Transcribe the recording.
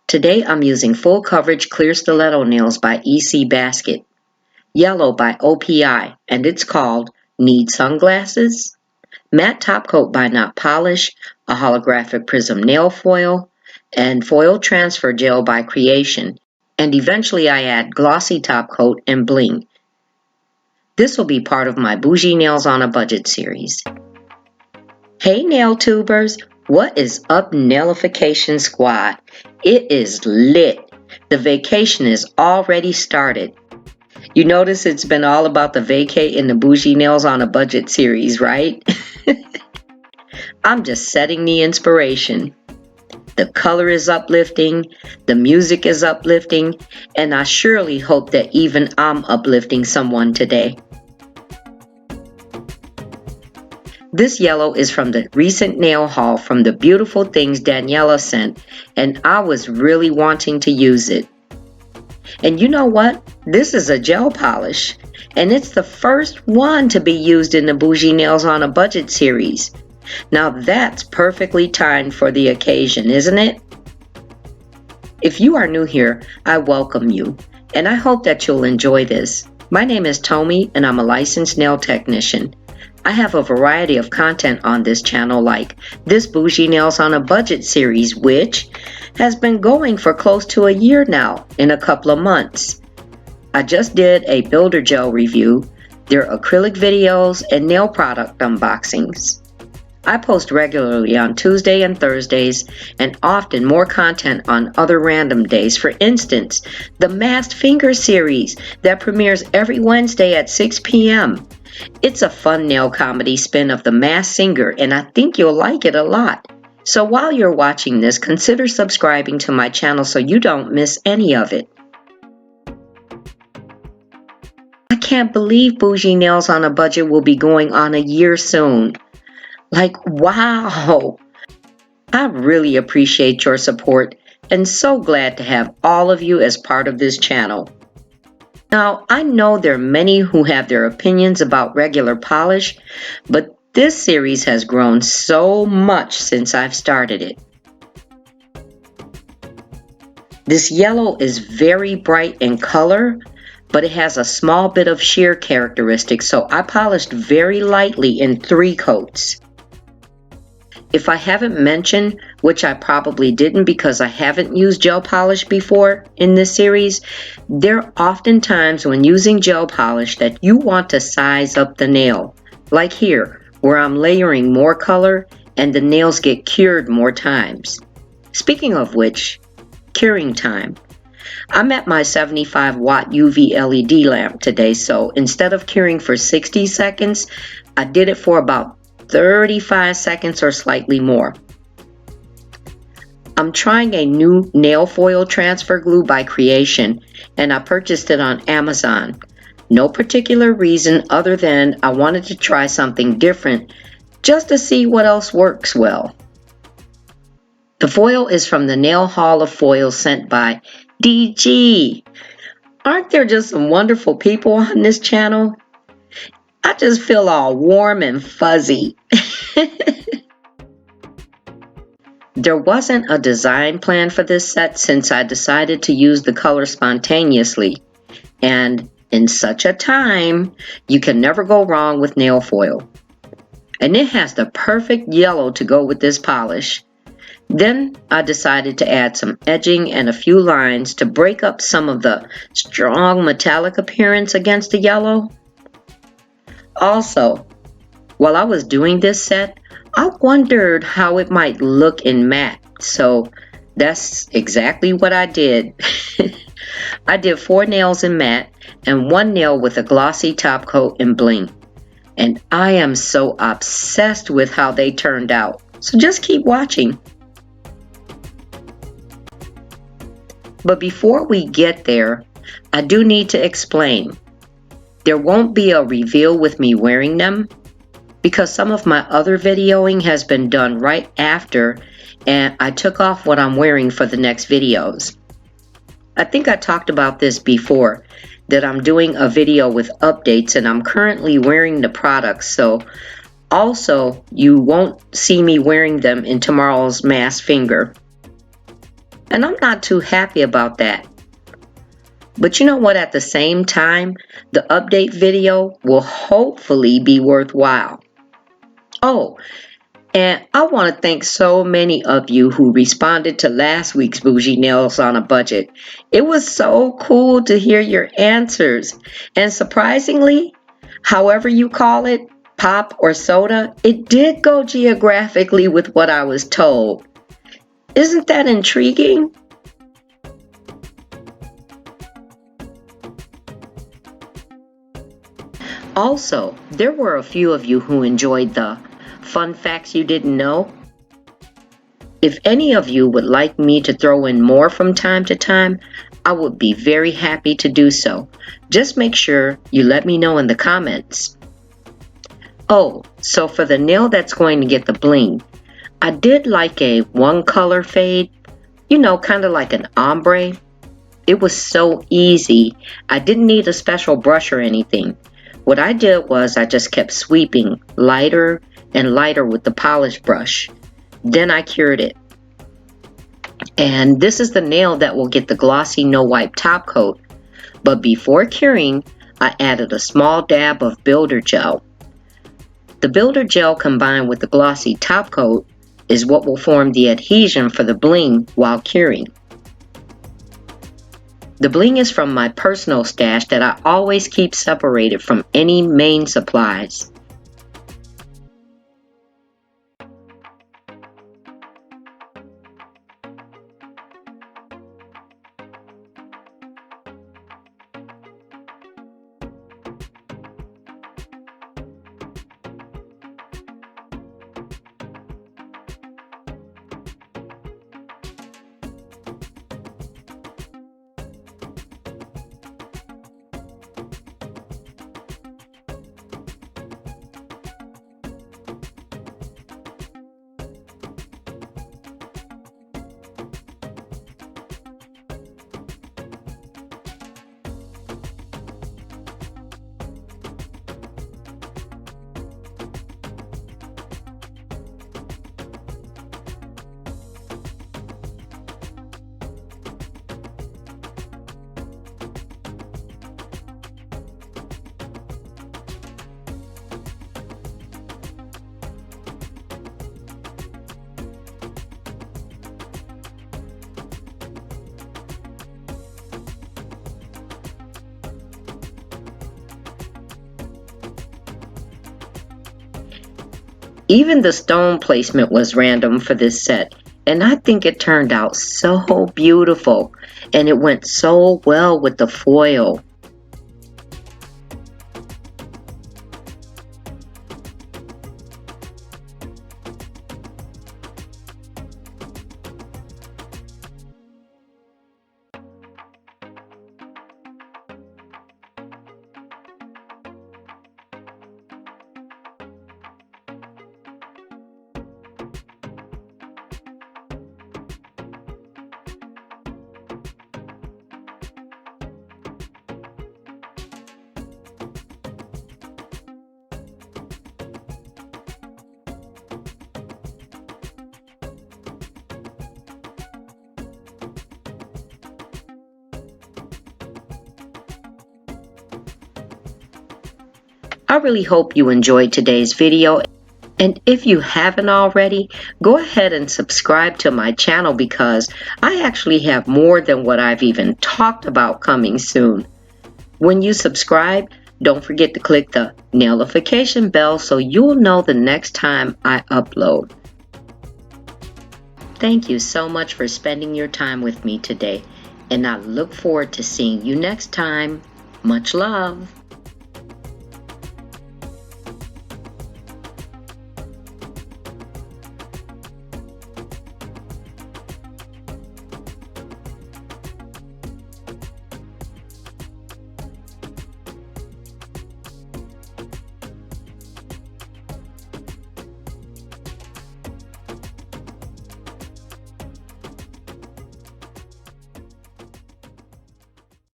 Today I'm using Full Coverage Clear Stiletto Nails by EC Basket, Yellow by OPI, and it's called Need Sunglasses, Matte Top Coat by NotPolish, a holographic prism nail foil, and Foil Transfer Gel by Creation, and eventually I add Glossy Top Coat and Bling. This will be part of my Bougie Nails on a Budget series. Hey NailTubers! What is up, Nailification Squad? It is lit. The vacation is already started. You notice it's been all about the vacay in the Bougie Nails on a Budget series, right? I'm just setting the inspiration. The color is uplifting, the music is uplifting, and I surely hope that even I'm uplifting someone today. This yellow is from the recent nail haul from the Beautiful Things Daniela sent, and I was really wanting to use it. And you know what? This is a gel polish, and it's the first one to be used in the Bougie Nails on a Budget series. Now that's perfectly timed for the occasion, isn't it? If you are new here, I welcome you, and I hope that you'll enjoy this. My name is Tomi, and I'm a licensed nail technician. I have a variety of content on this channel, like this Bougie Nails on a Budget series, which has been going for close to a year now in a couple of months. I just did a builder gel review, their acrylic videos, and nail product unboxings. I post regularly on Tuesday and Thursdays, and often more content on other random days. For instance, the Masked Finger series that premieres every Wednesday at 6 p.m. It's a fun nail comedy spin of The Masked Singer, and I think you'll like it a lot. So while you're watching this, consider subscribing to my channel so you don't miss any of it. I can't believe Bougie Nails on a Budget will be going on a year soon. Like, wow! I really appreciate your support and so glad to have all of you as part of this channel. Now, I know there are many who have their opinions about regular polish, but this series has grown so much since I've started it. This yellow is very bright in color, but it has a small bit of sheer characteristic, so I polished very lightly in 3 coats. If I haven't mentioned, which I probably didn't because I haven't used gel polish before in this series, there are often times when using gel polish that you want to size up the nail. Like here, where I'm layering more color and the nails get cured more times. Speaking of which, curing time. I'm at my 75 watt UV LED lamp today, so instead of curing for 60 seconds, I did it for about 35 seconds or slightly more. I'm trying a new nail foil transfer glue by Creation, and I purchased it on Amazon. No particular reason other than I wanted to try something different just to see what else works well. The foil is from the Nail Hall of Foils sent by DG. Aren't there just some wonderful people on this channel? I just feel all warm and fuzzy. There wasn't a design plan for this set since I decided to use the color spontaneously. And in such a time, you can never go wrong with nail foil. And it has the perfect yellow to go with this polish. Then I decided to add some edging and a few lines to break up some of the strong metallic appearance against the yellow. Also, while I was doing this set, I wondered how it might look in matte, so that's exactly what I did. I did 4 nails in matte and 1 nail with a glossy top coat and bling. And I am so obsessed with how they turned out, so just keep watching. But before we get there, I do need to explain. There won't be a reveal with me wearing them because some of my other videoing has been done right after and I took off what I'm wearing for the next videos. I think I talked about this before, that I'm doing a video with updates and I'm currently wearing the products, so also you won't see me wearing them in tomorrow's Masked Finger. and I'm not too happy about that. But you know what, at the same time, the update video will hopefully be worthwhile. Oh, and I want to thank so many of you who responded to last week's Bougie Nails on a Budget. It was so cool to hear your answers. And surprisingly, however you call it, pop or soda, it did go geographically with what I was told. Isn't that intriguing? Also, there were a few of you who enjoyed the fun facts you didn't know. If any of you would like me to throw in more from time to time, I would be very happy to do so. Just make sure you let me know in the comments. Oh, so for the nail that's going to get the bling, I did like a one color fade, you know, kind of like an ombre. It was so easy. I didn't need a special brush or anything. What I did was I just kept sweeping lighter and lighter with the polish brush. Then I cured it. And this is the nail that will get the glossy no wipe top coat. But before curing, I added a small dab of builder gel. The builder gel combined with the glossy top coat is what will form the adhesion for the bling while curing. The bling is from my personal stash that I always keep separated from any main supplies. Even the stone placement was random for this set, and I think it turned out so beautiful, and it went so well with the foil. I really hope you enjoyed today's video, and if you haven't already, go ahead and subscribe to my channel because I actually have more than what I've even talked about coming soon. When you subscribe, don't forget to click the Nailification bell so you'll know the next time I upload. Thank you so much for spending your time with me today, and I look forward to seeing you next time. Much love.